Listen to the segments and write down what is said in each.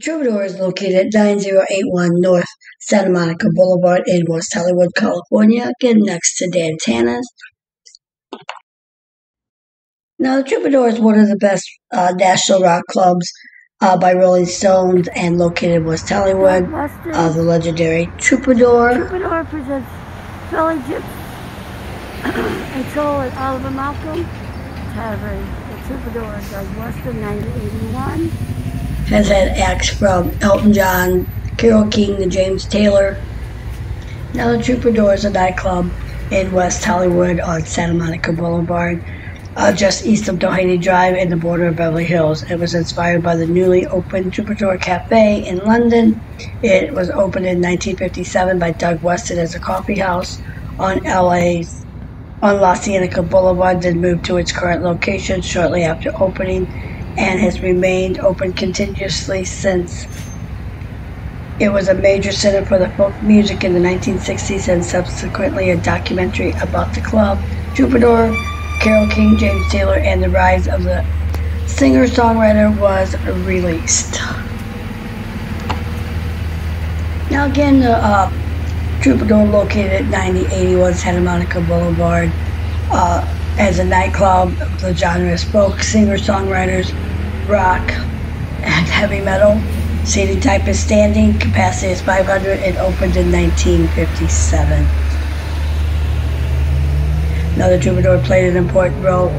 Troubadour is located at 9081 North Santa Monica Boulevard in West Hollywood, California, again next to Dantana's. Now, the Troubadour is one of the best national rock clubs by Rolling Stones and located in West Hollywood. The legendary Troubadour. Troubadour presents Philly Gypsy. It's all at Oliver Malcolm Tavern. The Troubadour does Western 9081. Has had acts from Elton John, Carole King, and James Taylor. Now, the Troubadour is a nightclub in West Hollywood on Santa Monica Boulevard, just east of Doheny Drive in the border of Beverly Hills. It was inspired by the newly opened Troubadour Cafe in London. It was opened in 1957 by Doug Weston as a coffee house on La Cienega Boulevard, then moved to its current location shortly after opening, and has remained open continuously since. It was a major center for the folk music in the 1960s and subsequently a documentary about the club, Troubadour, Carole King, James Taylor, and the rise of the singer-songwriter was released. Now again, the Troubadour located at 9081 Santa Monica Boulevard. As a nightclub, the genre is folk, singer-songwriters, rock, and heavy metal. Seating type is standing, capacity is 500, and opened in 1957. Now, the Troubadour played an important role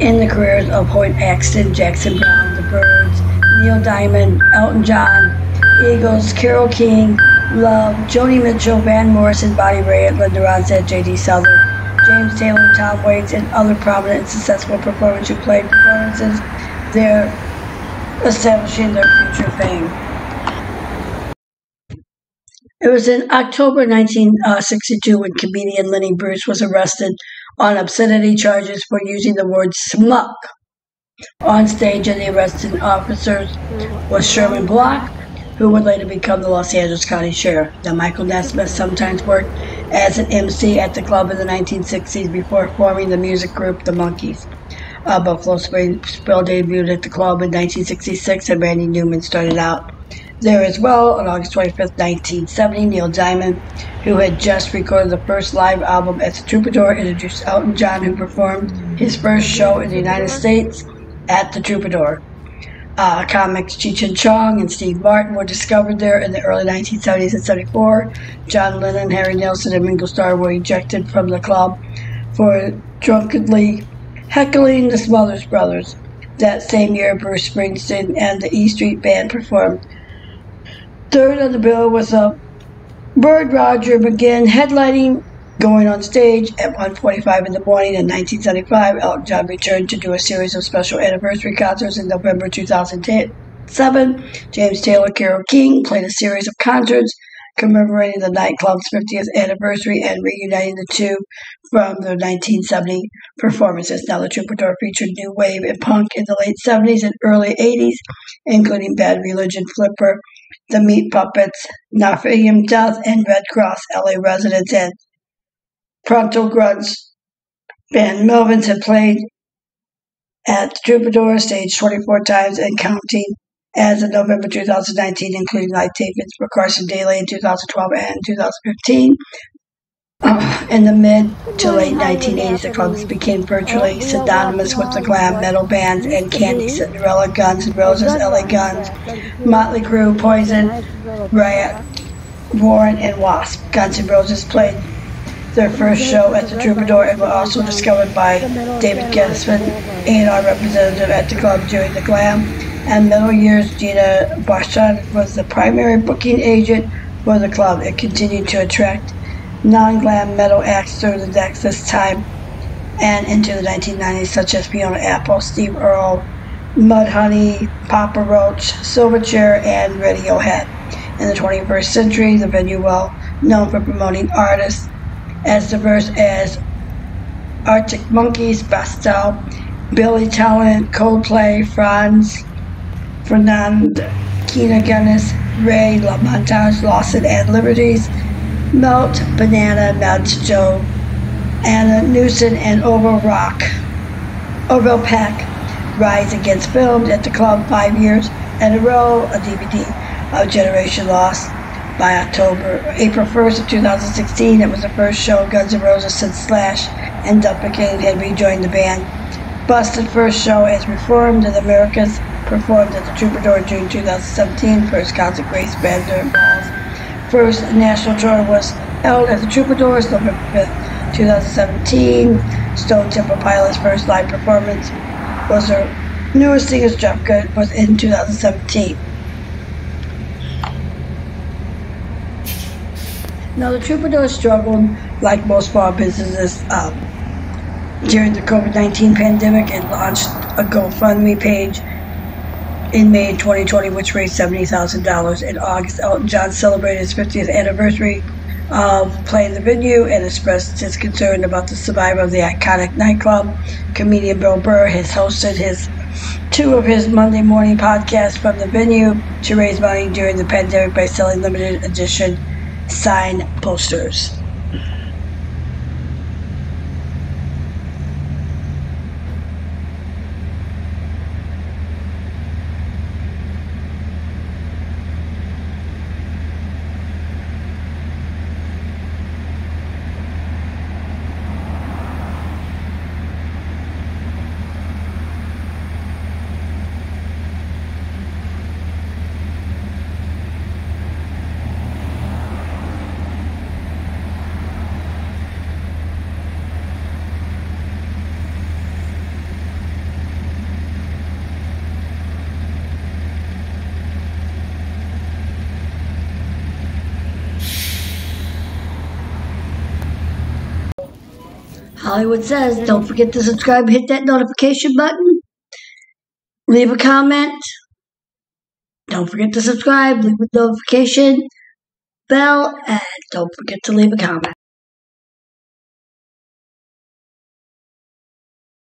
in the careers of Hoyt Axton, Jackson Browne, the Byrds, Neil Diamond, Elton John, Eagles, Carole King, Love, Joni Mitchell, Van Morrison, Bonnie Raitt, Linda Ronstadt, J.D. Souther, James Taylor, Tom Waits, and other prominent and successful performers who played performances there, establishing their future fame. It was in October 1962 when comedian Lenny Bruce was arrested on obscenity charges for using the word smuck on stage, and the arresting officers was Sherman Block, who would later become the Los Angeles County Sheriff. Now, Michael Nesmith sometimes worked as an MC at the club in the 1960s before forming the music group The Monkees. Buffalo Springfield debuted at the club in 1966, and Randy Newman started out there as well. On August 25th, 1970, Neil Diamond, who had just recorded the first live album at the Troubadour, introduced Elton John, who performed his first show in the United States at the Troubadour. Comics Cheech and Chong and Steve Martin were discovered there in the early 1970s and 74. John Lennon, Harry Nilsson, and Ringo Starr were ejected from the club for drunkenly heckling the Smothers Brothers. That same year, Bruce Springsteen and the E Street Band performed. Third on the bill was Bird Roger McGinn headlining, going on stage at 1:45 in the morning. In 1975, Elton John returned to do a series of special anniversary concerts. In November 2007, James Taylor, Carole King played a series of concerts commemorating the nightclub's 50th anniversary and reuniting the two from their 1970 performances. Now, the Troubadour featured new wave and punk in the late 70s and early 80s, including Bad Religion, Flipper, The Meat Puppets, Napalm Death, and Red Cross LA residents, and Pronto Grunts. Band Melvins had played at the Troubadour, staged 24 times and counting as of November 2019, including live tapings for Carson Daly in 2012 and 2015. In the mid to late 1980s, the clubs became virtually synonymous with the glam metal bands and Candy, Cinderella, Guns N' Roses, LA Guns, Motley Crue, Poison, Riot, Warren, and Wasp. Guns N' Roses played their first show at the Troubadour and were also discovered by David Gassman, A&R representative at the club during the glam and metal years. Gina Barshad was the primary booking agent for the club. It continued to attract non-glam metal acts through the next time and into the 1990s, such as Fiona Apple, Steve Earle, Mudhoney, Papa Roach, Silverchair, and Radiohead. In the 21st century, the venue, well known for promoting artists as diverse as Arctic Monkeys, Bastille, Billy Talent, Coldplay, Franz Ferdinand, Keena Guinness, Ray LaMontage, Lawson and Liberties, Melt, Banana, Nuts, Joe, Anna Newson, and Orville Peck. Rise Against filmed at the club 5 years in a row. A DVD of Generation Lost. By April 1st of 2016, it was the first show of Guns N' Roses since Slash and Duplicate had rejoined the band. Busted first show as Reformed in Americas performed at the Troubadour in June 2017. First concert Grace Bender Balls. First national tour was held at the Troubadour November 5th, 2017. Stone Temple Pilots' first live performance was their newest single, Jeff Good, was in 2017. Now, the Troubadour struggled, like most small businesses, during the COVID-19 pandemic. It launched a GoFundMe page in May 2020, which raised $70,000. In August, Elton John celebrated his 50th anniversary of playing the venue and expressed his concern about the survival of the iconic nightclub. Comedian Bill Burr has hosted two of his Monday morning podcasts from the venue to raise money during the pandemic by selling limited edition signed posters. Hollywood says, don't forget to subscribe, hit that notification button, leave a comment. Don't forget to subscribe, leave a notification bell, and don't forget to leave a comment.